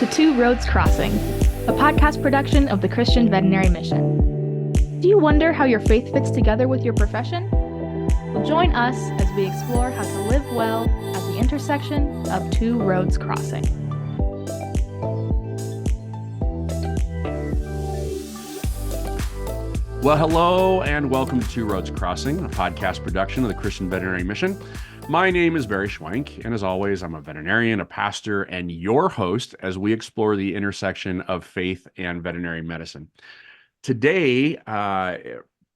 to Two Roads Crossing, a podcast production of the Christian Veterinary Mission. Do you wonder how your faith fits together with your profession? Well, join us as we explore how to live well at the intersection of two roads crossing. Well, hello and welcome to Two Roads Crossing, a podcast production of the Christian Veterinary Mission. My name is Barry Schwenk, and as always, I'm a veterinarian, a pastor, and your host as we explore the intersection of faith and veterinary medicine. Today,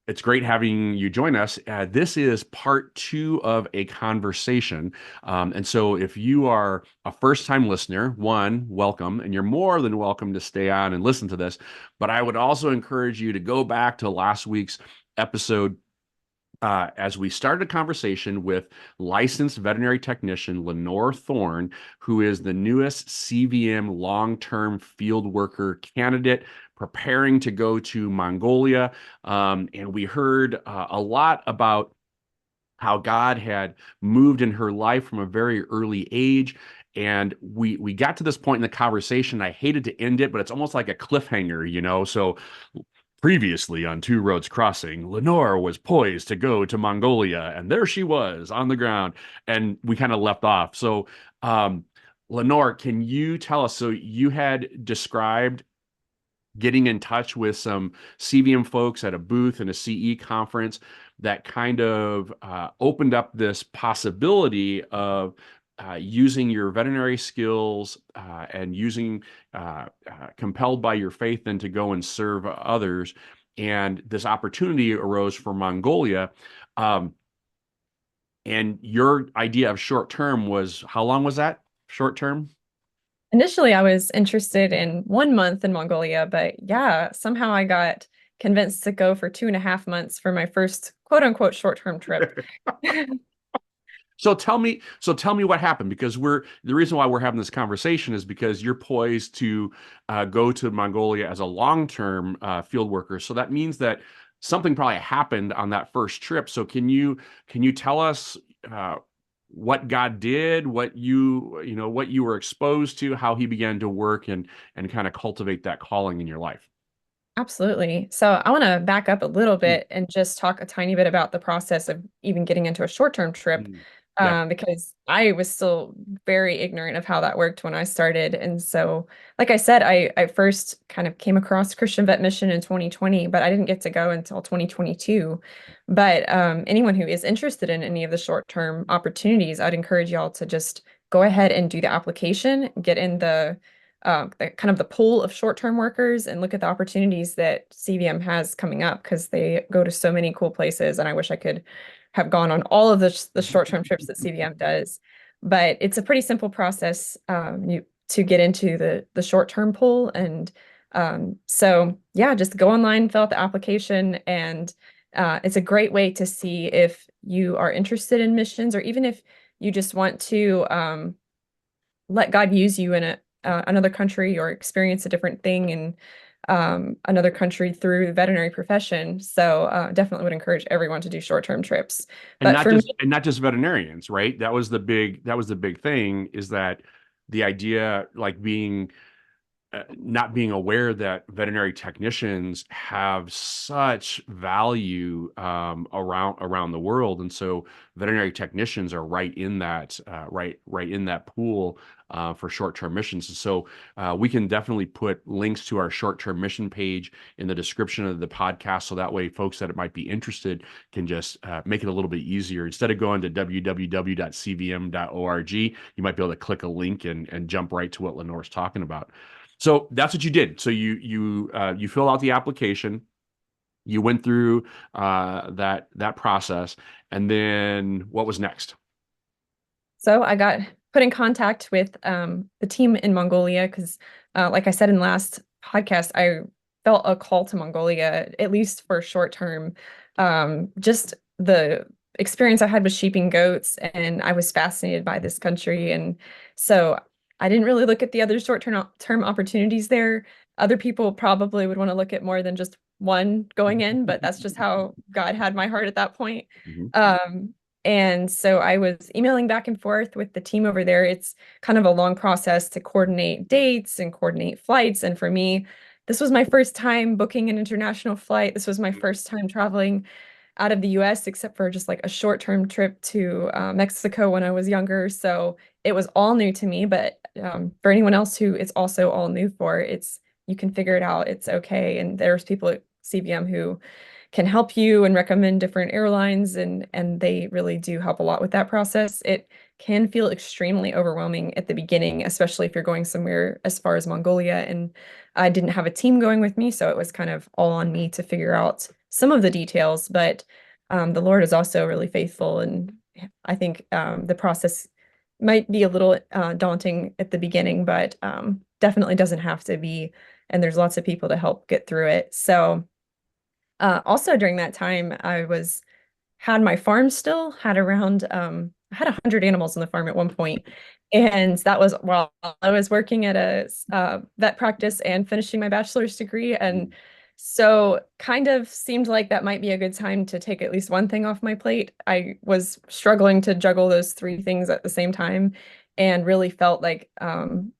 it's great having you join us. This is part 2 of a conversation. And so if you are a first-time listener, one, welcome, and you're more than welcome to stay on and listen to this. But I would also encourage you to go back to last week's episode as we started a conversation with licensed veterinary technician Lenore Thorne, who is the newest CVM long-term field worker candidate preparing to go to Mongolia. And we heard a lot about how God had moved in her life from a very early age. And we got to this point in the conversation. I hated to end it, but it's almost like a cliffhanger, you know? So previously on Two Roads Crossing, Lenore was poised to go to Mongolia, and there she was on the ground, and we kind of left off. So, Lenore, can you tell us, so you had described getting in touch with some CVM folks at a booth in a CE conference that kind of opened up this possibility of using your veterinary skills and using compelled by your faith then to go and serve others. And this opportunity arose for Mongolia. And your idea of short term was, how long was that short term? Initially, I was interested in 1 month in Mongolia, but yeah, somehow I got convinced to go for 2.5 months for my first quote unquote short-term trip. So tell me what happened, because the reason why we're having this conversation is because you're poised to go to Mongolia as a long-term field worker. So that means that something probably happened on that first trip. So can you tell us what God did, what you were exposed to, how he began to work and kind of cultivate that calling in your life? Absolutely. So I want to back up a little bit and just talk a tiny bit about the process of even getting into a short-term trip. Yeah. Because I was still very ignorant of how that worked when I started. And so, like I said, I first kind of came across Christian Vet Mission in 2020, but I didn't get to go until 2022. But anyone who is interested in any of the short-term opportunities, I'd encourage y'all to just go ahead and do the application, get in the kind of the pool of short-term workers and look at the opportunities that CVM has coming up, because they go to so many cool places. And I wish I could have gone on all of the short-term trips that CVM does. But it's a pretty simple process to get into the short-term pool. And so, yeah, just go online, fill out the application. And it's a great way to see if you are interested in missions, or even if you just want to let God use you in another country or experience a different thing in another country through the veterinary profession. So definitely would encourage everyone to do short-term trips. And But not just veterinarians, right? That was the big thing, is that the idea, like not being aware that veterinary technicians have such value around the world, and so veterinary technicians are right in that pool for short-term missions. And so we can definitely put links to our short-term mission page in the description of the podcast, so that way folks that might be interested can just make it a little bit easier. Instead of going to www.cvm.org, you might be able to click a link and jump right to what Lenore's talking about. So that's what you did. So you filled out the application, you went through that process, and then what was next? So I got put in contact with the team in Mongolia because, like I said in the last podcast, I felt a call to Mongolia, at least for short term. Just the experience I had with sheep and goats, and I was fascinated by this country. And so I didn't really look at the other short-term opportunities there. Other people probably would want to look at more than just one going in, but that's just how God had my heart at that point. And so I was emailing back and forth with the team over there. It's kind of a long process to coordinate dates and coordinate flights. And for me, this was my first time booking an international flight. This was my first time traveling out of the US, except for just like a short-term trip to Mexico when I was younger. So it was all new to me. But for anyone else who it's also all new for, you can figure it out. It's okay. And there's people at CVM who can help you and recommend different airlines, and they really do help a lot with that process. It can feel extremely overwhelming at the beginning, especially if you're going somewhere as far as Mongolia. And I didn't have a team going with me, so it was kind of all on me to figure out some of the details. But the Lord is also really faithful, and I think the process might be a little daunting at the beginning, but definitely doesn't have to be. And there's lots of people to help get through it. So also during that time, had my farm still, had around I had 100 animals on the farm at one point. And that was while I was working at a vet practice and finishing my bachelor's degree. And so kind of seemed like that might be a good time to take at least one thing off my plate. I was struggling to juggle those three things at the same time and really felt like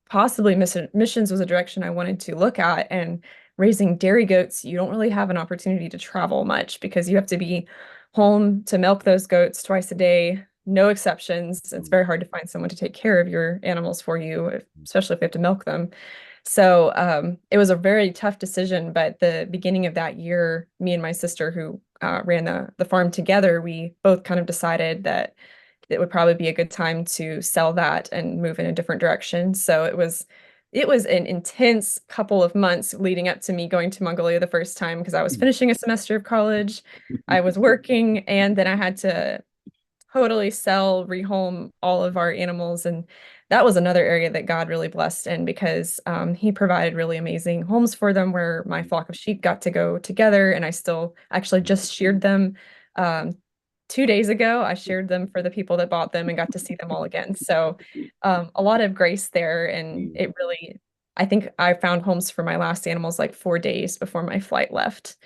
possibly missions was a direction I wanted to look at. And raising dairy goats, you don't really have an opportunity to travel much because you have to be home to milk those goats twice a day, no exceptions. It's very hard to find someone to take care of your animals for you, especially if you have to milk them. So it was a very tough decision. But the beginning of that year, me and my sister, who ran the farm together, we both kind of decided that it would probably be a good time to sell that and move in a different direction. So it was an intense couple of months leading up to me going to Mongolia the first time because I was finishing a semester of college, I was working, and then I had to totally sell, rehome all of our animals. And that was another area that God really blessed in because he provided really amazing homes for them where my flock of sheep got to go together. And I still actually just sheared them 2 days ago. I shared them for the people that bought them and got to see them all again. So a lot of grace there. And it really, I think I found homes for my last animals like 4 days before my flight left.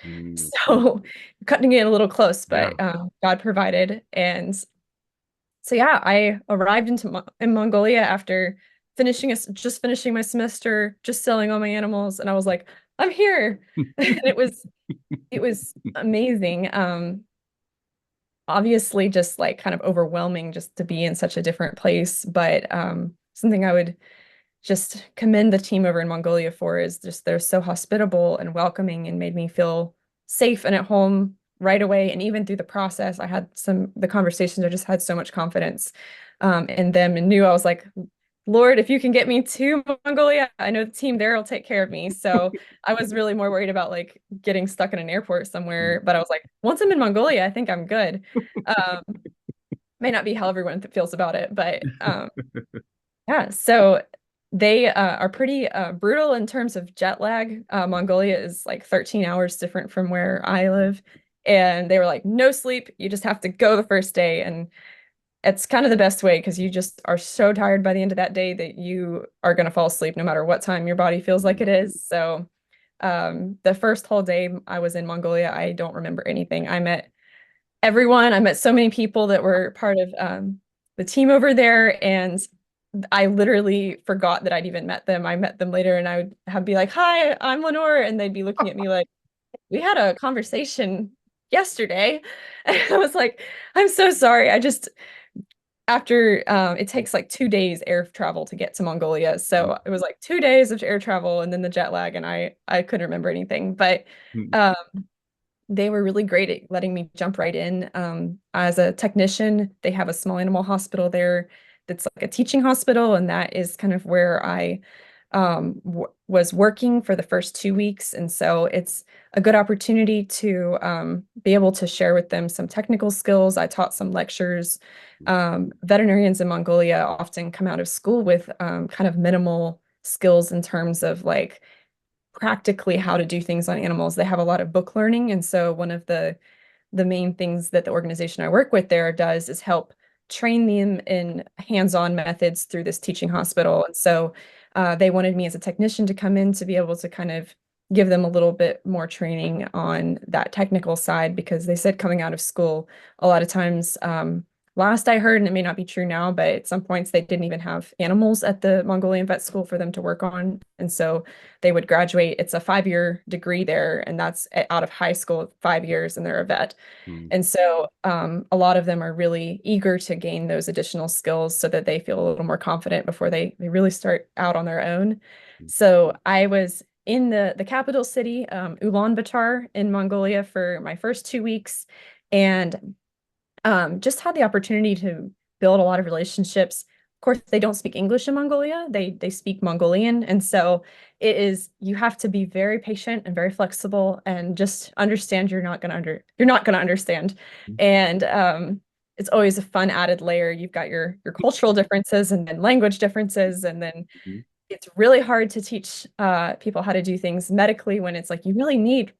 So cutting it a little close, but God provided. And so yeah, I arrived in Mongolia after just finishing my semester, just selling all my animals, and I was like, I'm here. And it was amazing. Obviously just like kind of overwhelming just to be in such a different place, but something I would just commend the team over in Mongolia for is just they're so hospitable and welcoming and made me feel safe and at home right away. And even through the process, the conversations, I just had so much confidence in them and knew I was like, Lord, if you can get me to Mongolia, I know the team there will take care of me. So I was really more worried about like getting stuck in an airport somewhere. But I was like, once I'm in Mongolia, I think I'm good. Um, may not be how everyone feels about it, but yeah. So they are pretty brutal in terms of jet lag. Mongolia is like 13 hours different from where I live. And they were like, no sleep. You just have to go the first day. And it's kind of the best way because you just are so tired by the end of that day that you are going to fall asleep no matter what time your body feels like it is. So the first whole day I was in Mongolia, I don't remember anything. I met everyone. I met so many people that were part of the team over there, and I literally forgot that I'd even met them. I met them later and I would be like, hi, I'm Lenore. And they'd be looking at me like, we had a conversation yesterday. And I was like, I'm so sorry. After it takes like 2 days air travel to get to Mongolia. So it was like 2 days of air travel and then the jet lag, and I couldn't remember anything. But they were really great at letting me jump right in. As a technician, they have a small animal hospital there that's like a teaching hospital, and that is kind of where I was working for the first 2 weeks. And so it's a good opportunity to be able to share with them some technical skills. I taught some lectures. Veterinarians in Mongolia often come out of school with kind of minimal skills in terms of like practically how to do things on animals. They have a lot of book learning. And so one of the main things that the organization I work with there does is help train them in hands-on methods through this teaching hospital. And so they wanted me as a technician to come in to be able to kind of give them a little bit more training on that technical side, because they said coming out of school, a lot of times last I heard, and it may not be true now, but at some points they didn't even have animals at the Mongolian vet school for them to work on. And so they would graduate. It's a 5-year degree there, and that's out of high school, 5 years, and they're a vet. Mm. And so a lot of them are really eager to gain those additional skills so that they feel a little more confident before they really start out on their own. So I was in the capital city, Ulaanbaatar in Mongolia for my first 2 weeks, and just had the opportunity to build a lot of relationships. Of course, they don't speak English in Mongolia. They speak Mongolian. And so you have to be very patient and very flexible and just understand you're not gonna understand. And it's always a fun added layer. You've got your cultural differences and then language differences, and then Mhm. it's really hard to teach people how to do things medically when it's like you really need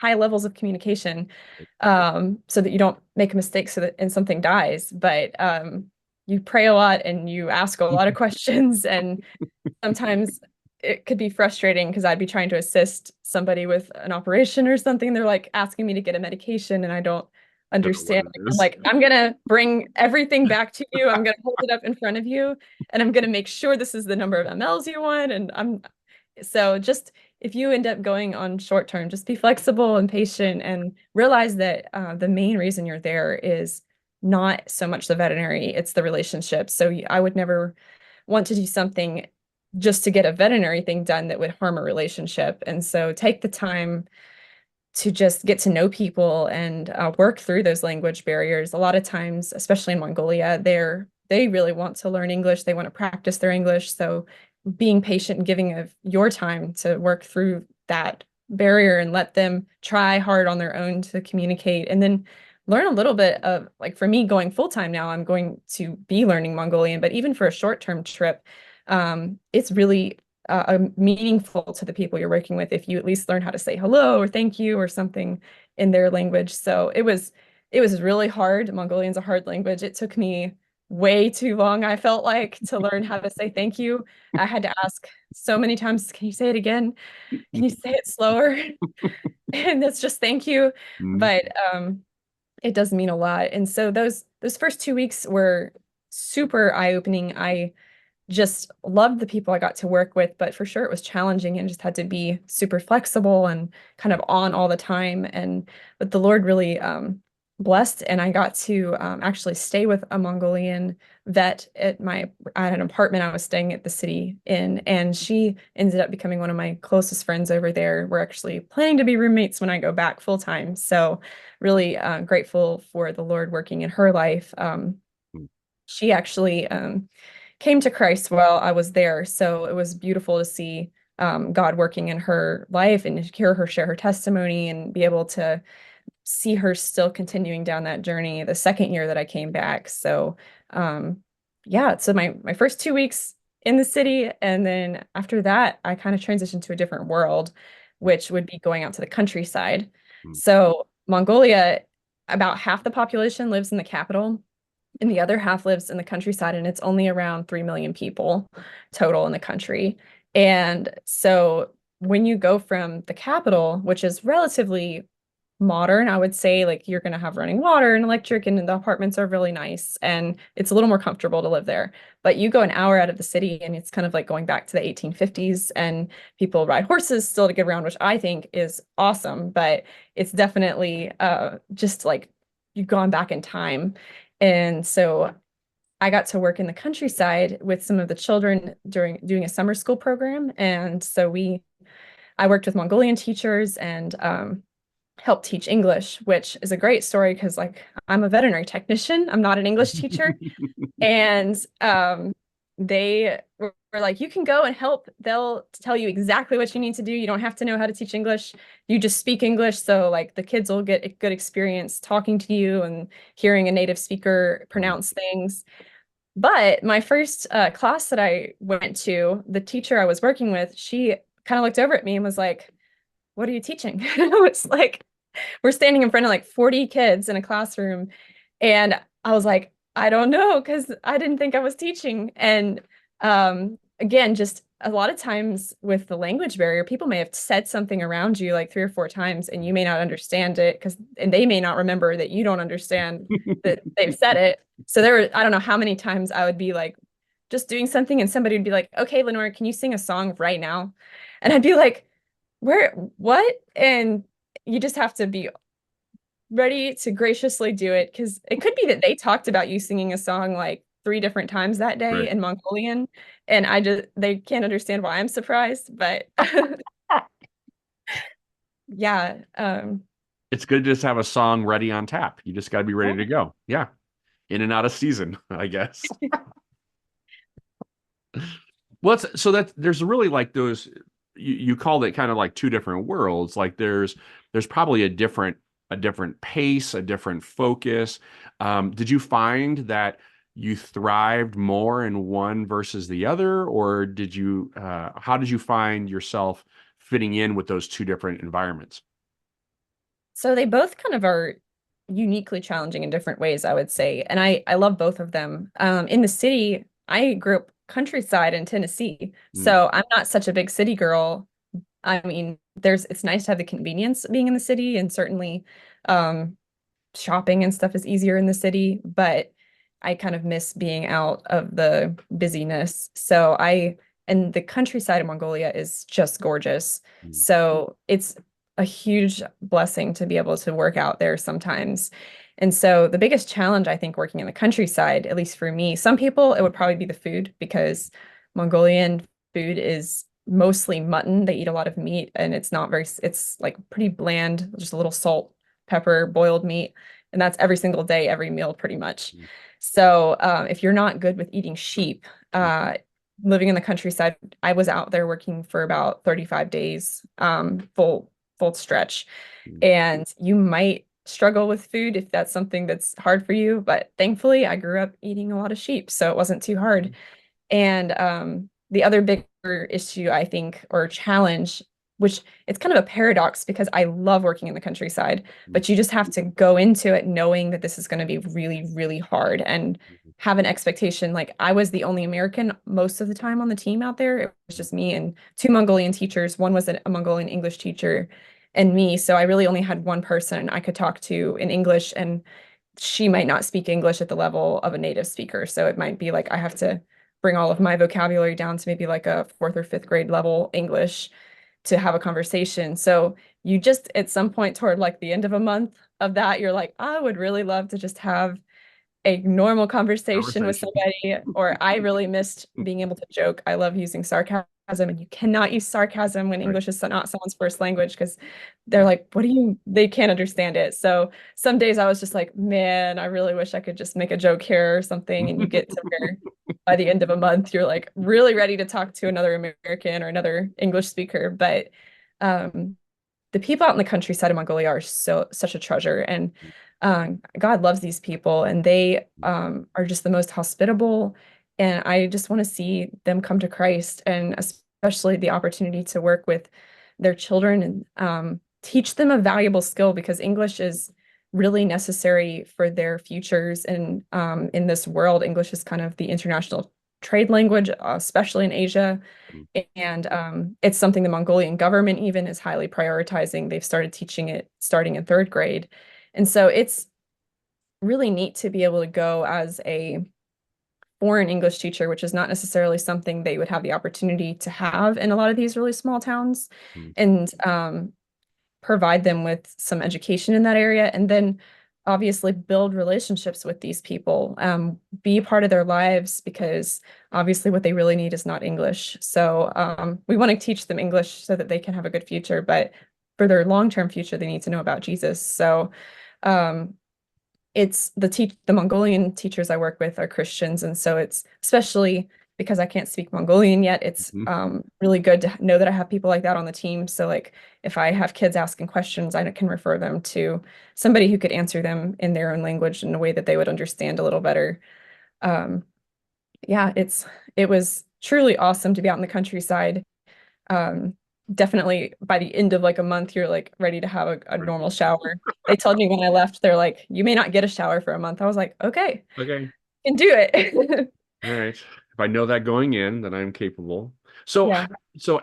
high levels of communication so that you don't make a mistake and something dies. But you pray a lot and you ask a lot of questions, and sometimes it could be frustrating because I'd be trying to assist somebody with an operation or something. They're like asking me to get a medication and I don't Don't know what understand. it I'm is. like, I'm gonna bring everything back to you. I'm gonna hold it up in front of you and I'm gonna make sure this is the number of mLs you want. And so just if you end up going on short term, just be flexible and patient and realize that the main reason you're there is not so much the veterinary, it's the relationship. So I would never want to do something just to get a veterinary thing done that would harm a relationship. And so take the time to just get to know people and work through those language barriers. A lot of times, especially in Mongolia, they really want to learn English. They want to practice their English. So being patient and giving of your time to work through that barrier and let them try hard on their own to communicate and then learn a little bit of, like, for me going full time now, I'm going to be learning Mongolian, but even for a short-term trip, it's really meaningful to the people you're working with if you at least learn how to say hello or thank you or something in their language. So it was really hard. Mongolian's a hard language. It took me way too long, I felt like, to learn how to say thank you. I had to ask so many times, can you say it again? Can you say it slower? And it's just thank you. Mm. But it does mean a lot. And so those first 2 weeks were super eye-opening. I just loved the people I got to work with, but for sure it was challenging and just had to be super flexible and kind of on all the time. But the Lord really blessed, and I got to actually stay with a Mongolian vet at an apartment I was staying at the city in, and she ended up becoming one of my closest friends over there. We're actually planning to be roommates when I go back full time. So really grateful for the Lord working in her life. She actually came to Christ while I was there. So it was beautiful to see God working in her life and hear her share her testimony and be able to see her still continuing down that journey the second year that I came back. So yeah, so my first 2 weeks in the city, and then after that, I kind of transitioned to a different world, which would be going out to the countryside. Mm. So Mongolia, about half the population lives in the capital and the other half lives in the countryside, and it's only around 3 million people total in the country. And so when you go from the capital, which is relatively modern, I would say, like, you're going to have running water and electric, and the apartments are really nice, and it's a little more comfortable to live there. But you go an hour out of the city, and it's kind of like going back to the 1850s, and people ride horses still to get around, which I think is awesome, but it's definitely just like you've gone back in time. And so I got to work in the countryside with some of the children during doing a summer school program. And so I worked with Mongolian teachers and helped teach English, which is a great story because, like, I'm a veterinary technician. I'm not an English teacher. And they were like, you can go and help. They'll tell you exactly what you need to do. You don't have to know how to teach English. You just speak English. So, like, the kids will get a good experience talking to you and hearing a native speaker pronounce things. But my first class that I went to, the teacher I was working with, she kind of looked over at me and was like, what are you teaching? It's like, we're standing in front of like 40 kids in a classroom. And I was like, I don't know, because I didn't think I was teaching. And again, just a lot of times with the language barrier, people may have said something around you like 3 or 4 times and you may not understand it and they may not remember that you don't understand that they've said it. So I don't know how many times I would be like just doing something and somebody would be like, okay, Lenore, can you sing a song right now? And I'd be like, what? And you just have to be ready to graciously do it because it could be that they talked about you singing a song like 3 different times that day Right. in Mongolian, and they can't understand why I'm surprised, but yeah, It's good to just have a song ready on tap. You just got to be ready to go. Yeah. In and out of season, I guess. Well, so that there's really like those you called it kind of like two different worlds. Like there's probably a different pace, a different focus. Did you find that you thrived more in one versus the other, or how did you find yourself fitting in with those two different environments? so they both kind of are uniquely challenging in different ways, I would say, and I love both of them. In the city, I grew up countryside in Tennessee, Mm, so I'm not such a big city girl. I mean, it's nice to have the convenience of being in the city, and certainly um, shopping and stuff is easier in the city, but I kind of miss being out of the busyness. And the countryside of Mongolia is just gorgeous. mm, So it's a huge blessing to be able to work out there sometimes. And so the biggest challenge, I think, working in the countryside, at least for me, some people, it would probably be the food because Mongolian food is mostly mutton. They eat a lot of meat and it's like pretty bland, just a little salt, pepper, boiled meat. And that's every single day, every meal, pretty much. mm, So if you're not good with eating sheep, mm, living in the countryside, I was out there working for about 35 days, full stretch. mm, And you might struggle with food if that's something that's hard for you. But thankfully, I grew up eating a lot of sheep, so it wasn't too hard. And the other bigger issue, I think, or challenge, which it's kind of a paradox because I love working in the countryside, mm, but you just have to go into it knowing that this is going to be really, really hard and mm, have an expectation. Like I was the only American most of the time on the team out there. It was just me and 2 Mongolian teachers. One was a Mongolian English teacher and me. So I really only had one person I could talk to in English, and she might not speak English at the level of a native speaker. So it might be like I have to bring all of my vocabulary down to maybe like a fourth or fifth grade level English to have a conversation. So you just at some point toward like the end of a month of that, you're like, I would really love to just have a normal conversation with conversation. somebody, or I really missed being able to joke. I love using sarcasm, and you cannot use sarcasm when Right. English is not someone's first language because they're like, they can't understand it. So some days I was just like, man, I really wish I could just make a joke here or something. And you get to where by the end of a month, you're like really ready to talk to another American or another English speaker. But um, the people out in the countryside of Mongolia are such a treasure, and God loves these people, and they are just the most hospitable. And I just want to see them come to Christ, and especially the opportunity to work with their children and teach them a valuable skill because English is really necessary for their futures. And in this world, English is kind of the international trade language, especially in Asia. And it's something the Mongolian government even is highly prioritizing. They've started teaching it starting in third grade. And so it's really neat to be able to go as a foreign English teacher, which is not necessarily something they would have the opportunity to have in a lot of these really small towns, Mm, and provide them with some education in that area. And then obviously build relationships with these people, be part of their lives because obviously what they really need is not English. So we want to teach them English so that they can have a good future, but for their long-term future, they need to know about Jesus. So um, it's the Mongolian teachers I work with are Christians, and so it's especially because I can't speak Mongolian yet, it's mhm. really good to know that I have people like that on the team. So like if I have kids asking questions, I can refer them to somebody who could answer them in their own language in a way that they would understand a little better. Um, yeah, it was truly awesome to be out in the countryside. Um, Definitely by the end of like a month, you're like ready to have a Right. normal shower. They told me when I left, they're like, you may not get a shower for a month. I was like, okay, Okay. can do it. All right. If I know that going in, then I'm capable. So, Yeah. so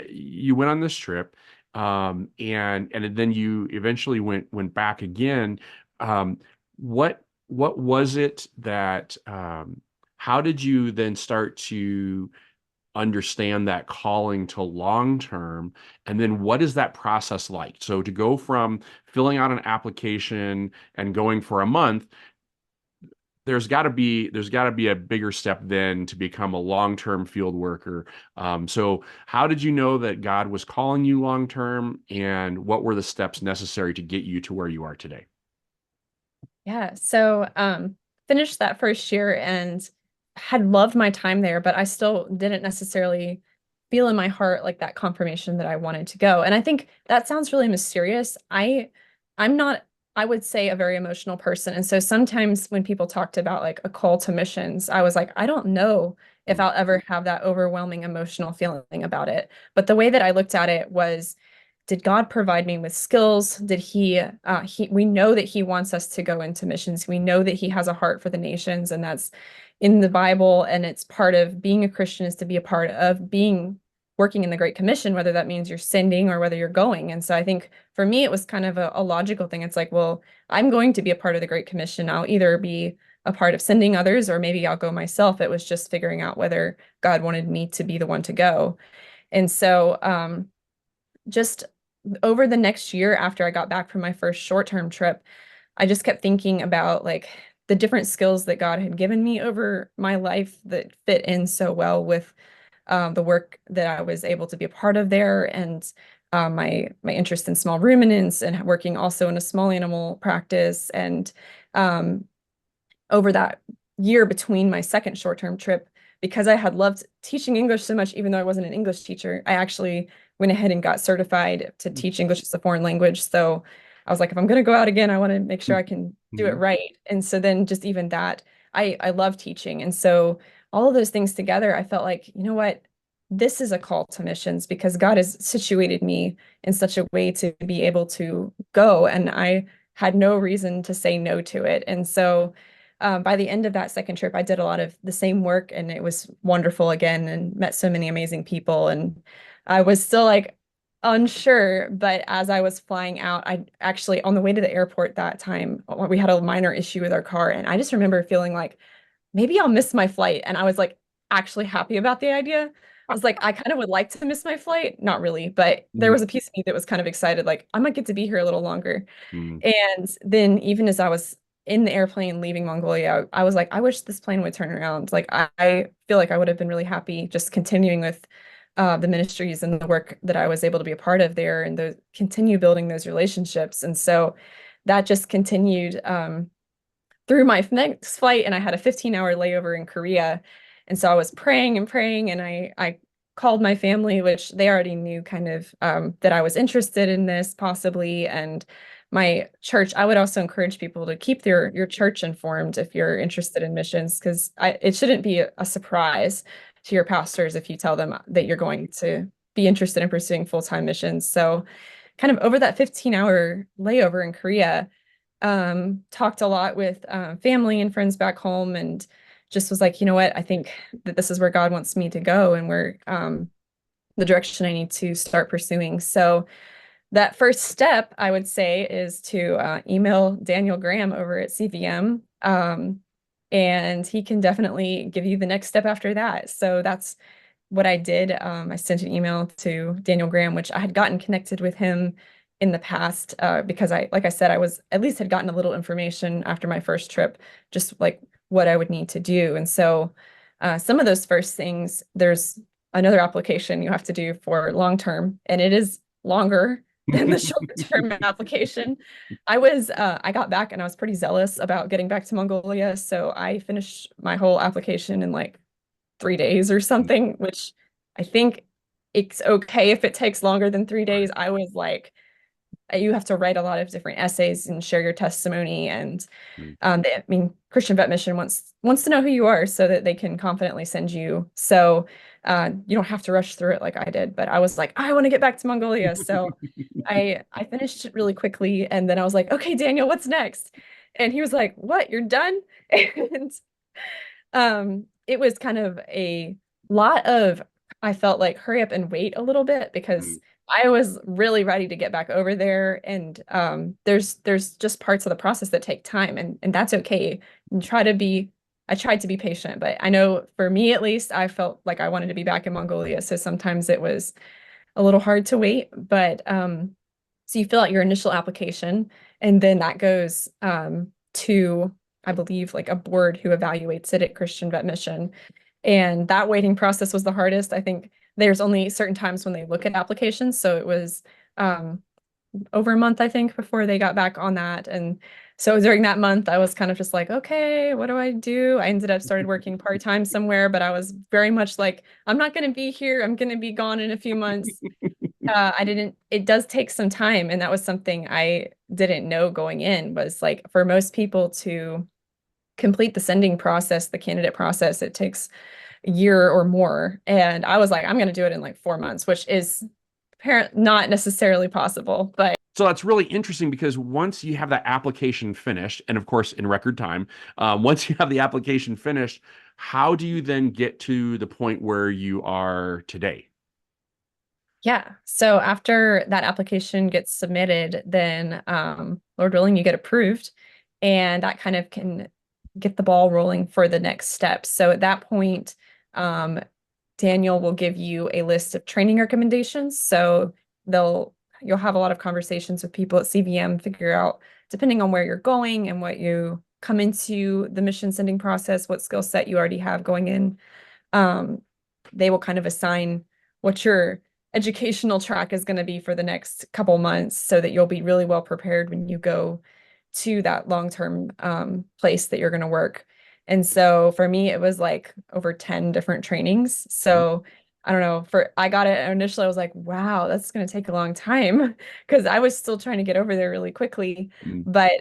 you went on this trip, and then you eventually went back again. Um, what was it that how did you then start to understand that calling to long term? And then what is that process like? So to go from filling out an application and going for a month, there's got to be a bigger step then to become a long-term field worker. So how did you know that God was calling you long-term, and what were the steps necessary to get you to where you are today? Yeah. So, finished that first year and had loved my time there, but I still didn't necessarily feel in my heart like that confirmation that I wanted to go. And I think that sounds really mysterious. I'm not, I would say, a very emotional person. And so sometimes when people talked about like a call to missions, I was like, I don't know if I'll ever have that overwhelming emotional feeling about it. But the way that I looked at it was, did God provide me with skills? Did we know that he wants us to go into missions. We know that he has a heart for the nations, and that's in the Bible. And it's part of being a Christian is to be a part of working in the Great Commission, whether that means you're sending or whether you're going. And so I think for me, it was kind of a logical thing. It's like, well, I'm going to be a part of the Great Commission. I'll either be a part of sending others or maybe I'll go myself. It was just figuring out whether God wanted me to be the one to go. And so, just over the next year after I got back from my first short-term trip, I just kept thinking about like the different skills that God had given me over my life that fit in so well with the work that I was able to be a part of there, and my interest in small ruminants and working also in a small animal practice. And um, over that year between my second short-term trip, because I had loved teaching English so much, even though I wasn't an English teacher, I actually went ahead and got certified to teach English as a foreign language. So I was like, if I'm going to go out again, I want to make sure I can do it Mhm. right. And so then just even that, I love teaching. And so all of those things together, I felt like, you know what? This is a call to missions because God has situated me in such a way to be able to go. And I had no reason to say no to it. And so by the end of that second trip, I did a lot of the same work and it was wonderful again and met so many amazing people. And I was still like unsure, but as I was flying out, I actually, on the way to the airport that time, we had a minor issue with our car. And I just remember feeling like maybe I'll miss my flight. And I was like actually happy about the idea. I was like, I kind of would like to miss my flight. Not really, but there Mhm. was a piece of me that was kind of excited, like I might get to be here a little longer. Mhm. And then even as I was in the airplane leaving Mongolia, I was like, I wish this plane would turn around. Like I feel like I would have been really happy just continuing with the ministries and the work that I was able to be a part of there and continue building those relationships. And so that just continued through my next flight, and I had a 15-hour layover in Korea. And so I was praying and praying, and I called my family, which they already knew kind of that I was interested in this possibly. And my church, I would also encourage people to keep your church informed if you're interested in missions, because it shouldn't be a surprise to your pastors if you tell them that you're going to be interested in pursuing full-time missions. So kind of over that 15-hour layover in Korea, talked a lot with family and friends back home and just was like, you know what, I think that this is where God wants me to go and where the direction I need to start pursuing. So that first step, I would say, is to email Daniel Graham over at CVM. And he can definitely give you the next step after that. So that's what I did. I sent an email to Daniel Graham, which I had gotten connected with him in the past because like I said, I was at least had gotten a little information after my first trip, just like what I would need to do. And so some of those first things, there's another application you have to do for long term, and it is longer than the short term application. I got back and I was pretty zealous about getting back to Mongolia, so I finished my whole application in like 3 days or something, which I think it's okay if it takes longer than three Right. days. I was like, you have to write a lot of different essays and share your testimony. And Mhm. I mean, Christian Vet Mission wants to know who you are so that they can confidently send you. So you don't have to rush through it like I did. But I was like, I want to get back to Mongolia. So I finished it really quickly, and then I was like, okay, Daniel, what's next? And he was like, what? You're done? And it was kind of a lot of I felt like hurry up and wait a little bit because Mm, I was really ready to get back over there. And there's just parts of the process that take time, and that's okay. And I tried to be patient, but I know for me at least, I felt like I wanted to be back in Mongolia. So sometimes it was a little hard to wait, but so you fill out your initial application, and then that goes to, I believe, like a board who evaluates it at Christian Vet Mission. And that waiting process was the hardest. I think there's only certain times when they look at applications. So it was um, over a month, I think, before they got back on that. And so during that month, I was kind of just like, okay, what do I do? I ended up started working part-time somewhere, but I was very much like, I'm not going to be here. I'm going to be gone in a few months. It does take some time. And that was something I didn't know going in, was like for most people to complete the sending process, the candidate process, it takes a year or more. And I was like, I'm going to do it in like 4 months, which is apparent not necessarily possible, but So that's really interesting because once you have that application finished, and of course in record time, once you have the application finished, how do you then get to the point where you are today? yeah. So after that application gets submitted, then Lord willing, you get approved, and that kind of can get the ball rolling for the next steps. So at that point, um, Daniel will give you a list of training recommendations. So you'll have a lot of conversations with people at CVM, figure out, depending on where you're going and what you come into the mission sending process, what skill set you already have going in. um, they will kind of assign what your educational track is going to be for the next couple months so that you'll be really well prepared when you go to that long-term place that you're going to work. And so for me, it was like over 10 different trainings. So I don't know, I got it initially, I was like, wow, that's going to take a long time because I was still trying to get over there really quickly. Mm. But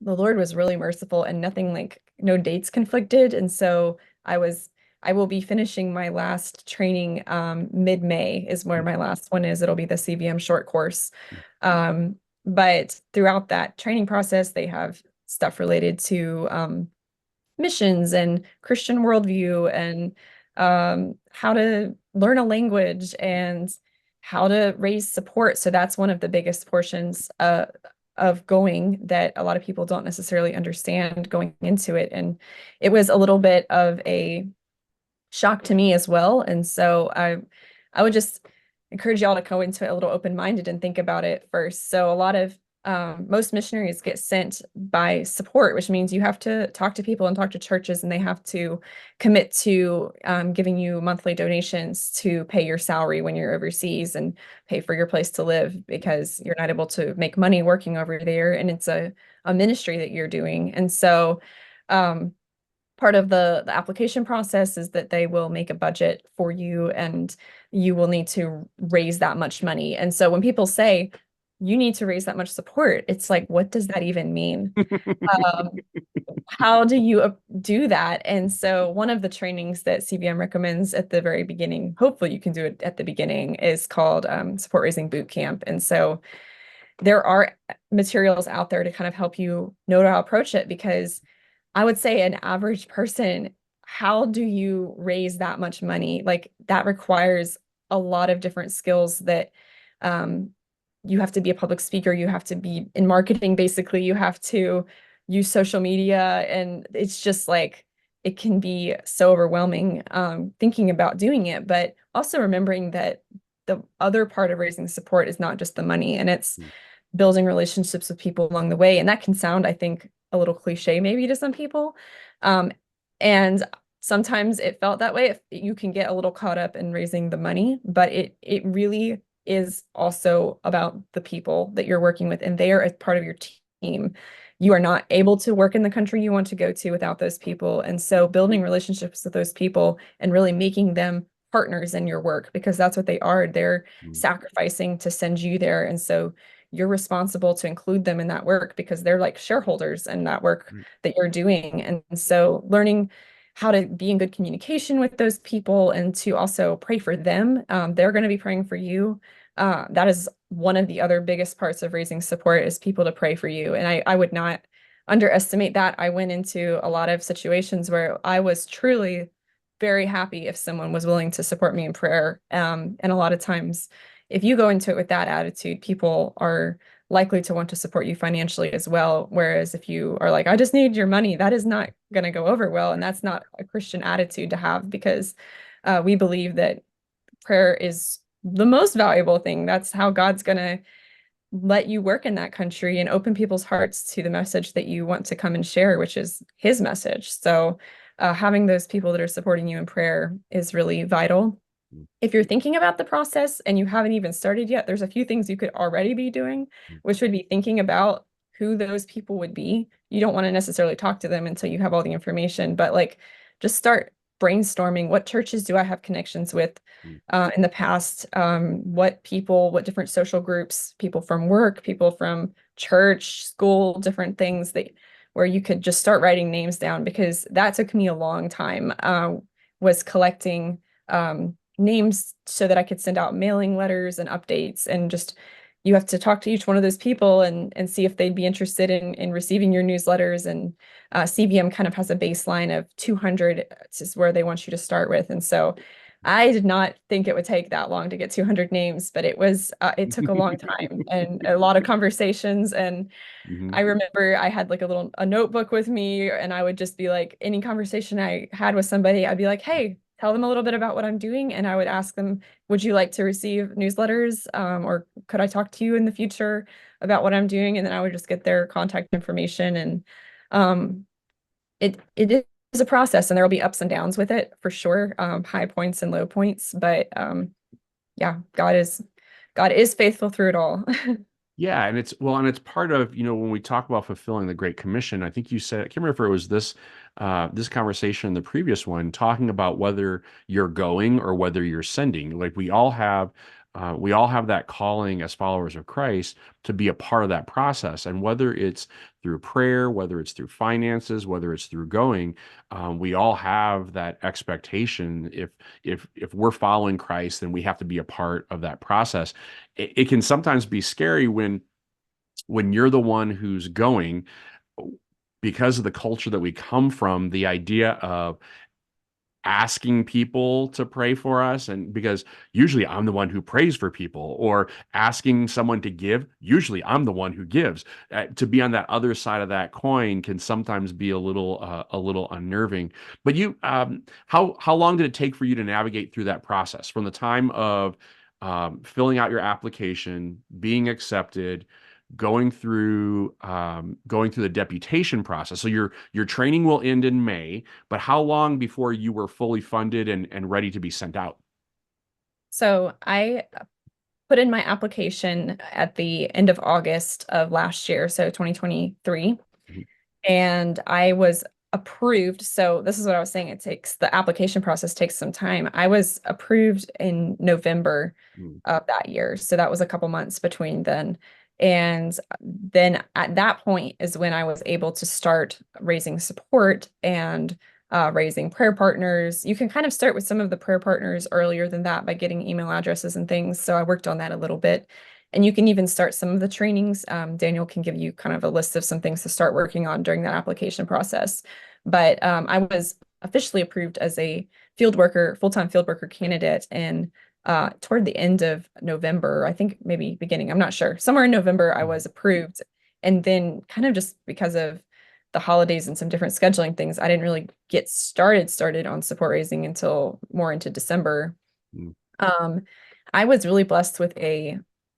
the Lord was really merciful, and nothing, like no dates conflicted. And so I will be finishing my last training mid-May is where my last one is. It'll be the CVM short course. But throughout that training process, they have stuff related to missions and Christian worldview and how to learn a language and how to raise support. So that's one of the biggest portions of going that a lot of people don't necessarily understand going into it. And it was a little bit of a shock to me as well. And so I would just encourage y'all to go into it a little open-minded and think about it first. So a lot of most missionaries get sent by support, which means you have to talk to people and talk to churches, and they have to commit to giving you monthly donations to pay your salary when you're overseas and pay for your place to live because you're not able to make money working over there, and it's a ministry that you're doing. And so um, part of the application process is that they will make a budget for you, and you will need to raise that much money. And so when people say you need to raise that much support, it's like, what does that even mean? Um, how do you do that? And so one of the trainings that CVM recommends at the very beginning, hopefully you can do it at the beginning, is called Support Raising Boot Camp. And so there are materials out there to kind of help you know how to approach it, because I would say an average person, how do you raise that much money? Like that requires a lot of different skills that um, you have to be a public speaker, you have to be in marketing, basically, you have to use social media. And it's just like, it can be so overwhelming thinking about doing it, but also remembering that the other part of raising support is not just the money, and it's building relationships with people along the way. And that can sound, I think, a little cliche maybe to some people. Um, and sometimes it felt that way. You can get a little caught up in raising the money, but it really is also about the people that you're working with, and they are a part of your team. You are not able to work in the country you want to go to without those people. And so building relationships with those people and really making them partners in your work, because that's what they are. They're sacrificing to send you there. And so you're responsible to include them in that work because they're like shareholders in that work that you're doing. And so learning how to be in good communication with those people and to also pray for them. They're going to be praying for you. That is one of the other biggest parts of raising support, is people to pray for you. And I would not underestimate that. I went into a lot of situations where I was truly very happy if someone was willing to support me in prayer. And a lot of times, if you go into it with that attitude, people are likely to want to support you financially as well. Whereas if you are like, I just need your money, that is not going to go over well. And that's not a Christian attitude to have, because we believe that prayer is the most valuable thing. That's how God's going to let you work in that country and open people's hearts to the message that you want to come and share, which is his message. So having those people that are supporting you in prayer is really vital. If you're thinking about the process and you haven't even started yet, there's a few things you could already be doing, which would be thinking about who those people would be. You don't want to necessarily talk to them until you have all the information, but like just start brainstorming. What churches do I have connections with in the past? What people, what different social groups, people from work, people from church, school, different things that where you could just start writing names down, because that took me a long time, was collecting names so that I could send out mailing letters and updates, and just you have to talk to each one of those people and see if they'd be interested in receiving your newsletters. And CVM kind of has a baseline of 200 is where they want you to start with. And so I did not think it would take that long to get 200 names, but it took a long time and a lot of conversations. And I remember I had like a notebook with me, and I would just be like, any conversation I had with somebody, I'd be like, hey, tell them a little bit about what I'm doing. And I would ask them, would you like to receive newsletters? Or could I talk to you in the future about what I'm doing? And then I would just get their contact information. And it is a process, and there will be ups and downs with it for sure, high points and low points. But yeah, God is faithful through it all. Yeah, and it's part of, when we talk about fulfilling the Great Commission, I think you said, I can't remember if it was this conversation, the previous one, talking about whether you're going or whether you're sending. Like we all have that calling as followers of Christ to be a part of that process. And whether it's through prayer, whether it's through finances, whether it's through going, we all have that expectation. If we're following Christ, then we have to be a part of that process. It can sometimes be scary when you're the one who's going, because of the culture that we come from, the idea of asking people to pray for us, and because usually I'm the one who prays for people, or asking someone to give, usually I'm the one who gives. To be on that other side of that coin can sometimes be a little unnerving. But how long did it take for you to navigate through that process, from the time of filling out your application, being accepted, going through the deputation process? So your training will end in May, but how long before you were fully funded and ready to be sent out? So I put in my application at the end of August of last year, so 2023, Mhm. and I was approved. So this is what I was saying. The application process takes some time. I was approved in November Mm. of that year. So that was a couple months between then. And then at that point is when I was able to start raising support and raising prayer partners. You can kind of start with some of the prayer partners earlier than that by getting email addresses and things. So I worked on that a little bit. And you can even start some of the trainings. Daniel can give you kind of a list of some things to start working on during that application process. But I was officially approved as a full-time field worker candidate, and toward the end of November, I think maybe beginning, I'm not sure. Somewhere in November, I was approved. And then kind of just because of the holidays and some different scheduling things, I didn't really get started on support raising until more into December. Mm. I was really blessed with a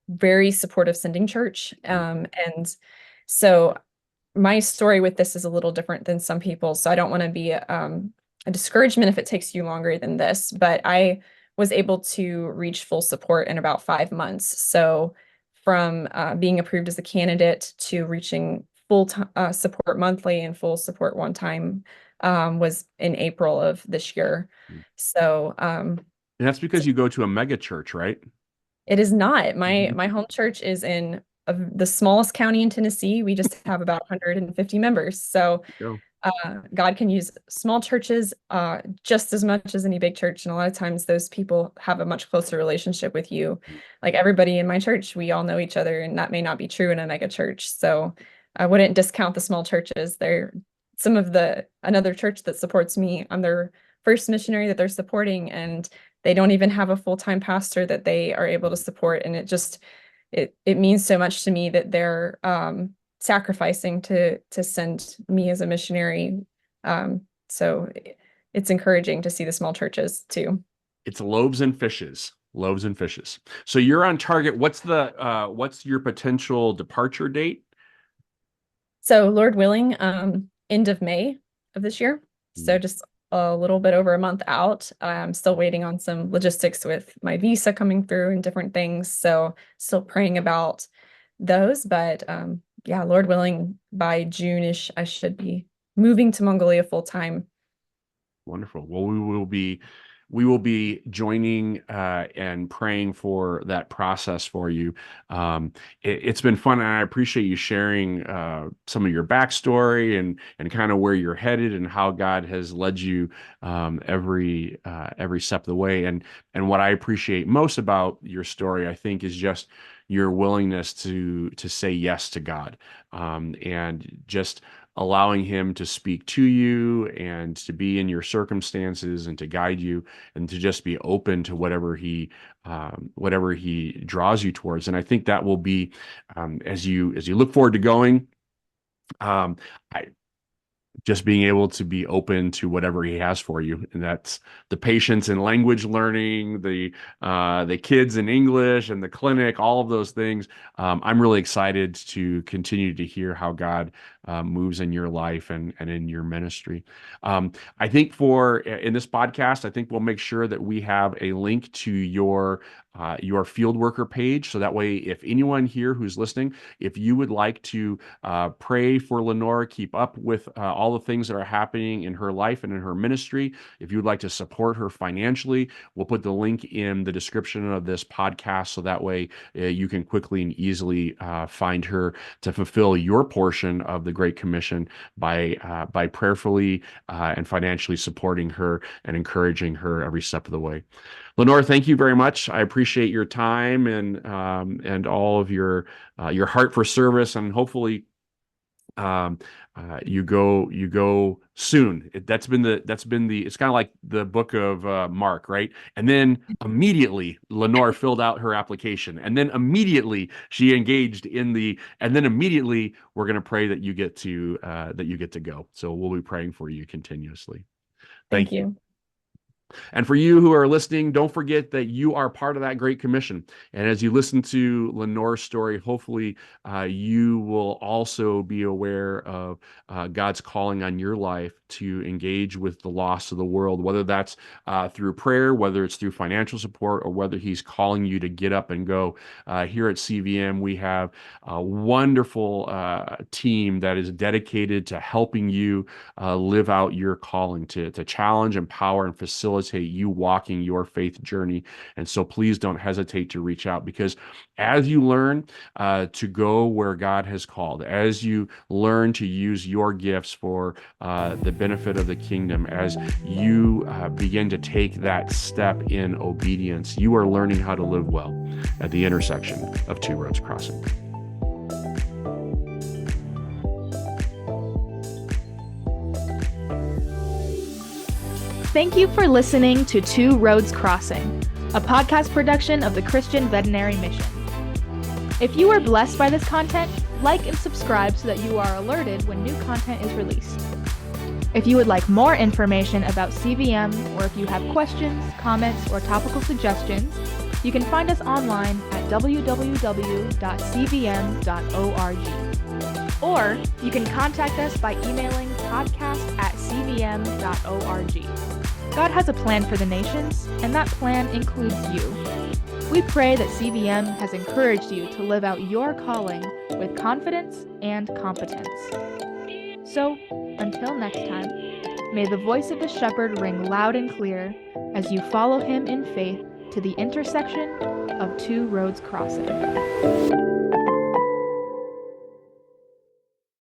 very supportive sending church. And so my story with this is a little different than some people. So I don't want to be a discouragement if it takes you longer than this, but I was able to reach full support in about 5 months. So from being approved as a candidate to reaching full support monthly and full support one time was in April of this year. Mm. So And that's because you go to a mega church, right? it is not. My Mhm. my home church is in the smallest county in Tennessee. We just have about 150 members. So Go. God can use small churches just as much as any big church. And a lot of times those people have a much closer relationship with you. Like everybody in my church, we all know each other, and that may not be true in a mega church. So I wouldn't discount the small churches. They're another church that supports me. I'm their first missionary that they're supporting, and they don't even have a full-time pastor that they are able to support. And it means so much to me that they're sacrificing to send me as a missionary. So it's encouraging to see the small churches too. It's loaves and fishes. Loaves and fishes. So you're on target. What's your potential departure date? So Lord willing, end of May of this year. So just a little bit over a month out. I'm still waiting on some logistics with my visa coming through and different things. So still praying about those. But yeah, Lord willing, by June-ish, I should be moving to Mongolia full time. Wonderful. Well, we will be joining and praying for that process for you. It's been fun, and I appreciate you sharing some of your backstory and kind of where you're headed and how God has led you every step of the way. And what I appreciate most about your story, I think, is just your willingness to say yes to God, and just allowing him to speak to you and to be in your circumstances and to guide you and to just be open to whatever he draws you towards. And I think that will be, as you look forward to going, I just being able to be open to whatever he has for you. And that's the patience and language learning, the kids in English and the clinic, all of those things. I'm really excited to continue to hear how God moves in your life and in your ministry. I think in this podcast, I think we'll make sure that we have a link to your field worker page. So that way, if anyone here who's listening, if you would like to pray for Lenore, keep up with all the things that are happening in her life and in her ministry, if you would like to support her financially, we'll put the link in the description of this podcast. So that way you can quickly and easily find her to fulfill your portion of the Great Commission by prayerfully and financially supporting her and encouraging her every step of the way. Lenore, thank you very much. I appreciate your time and all of your heart for service, and hopefully you go soon. It's kind of like the book of Mark, right? And then immediately Lenore filled out her application, and then immediately she engaged and then immediately we're going to pray that you get to go. So we'll be praying for you continuously. Thank you. And for you who are listening, don't forget that you are part of that Great Commission. And as you listen to Lenore's story, hopefully you will also be aware of God's calling on your life to engage with the lost of the world, whether that's through prayer, whether it's through financial support, or whether he's calling you to get up and go. Here at CVM, we have a wonderful team that is dedicated to helping you live out your calling, to challenge, empower, and facilitate you walking your faith journey. And so please don't hesitate to reach out, because as you learn to go where God has called, as you learn to use your gifts for the benefit of the kingdom, as you begin to take that step in obedience, you are learning how to live well at the intersection of two roads crossing. Thank you for listening to Two Roads Crossing, a podcast production of the Christian Veterinary Mission. If you were blessed by this content, like and subscribe so that you are alerted when new content is released. If you would like more information about CVM, or if you have questions, comments, or topical suggestions, you can find us online at www.cvm.org. Or you can contact us by emailing podcast@cvm.org. God has a plan for the nations, and that plan includes you. We pray that CVM has encouraged you to live out your calling with confidence and competence. So, until next time, may the voice of the shepherd ring loud and clear as you follow him in faith to the intersection of two roads crossing.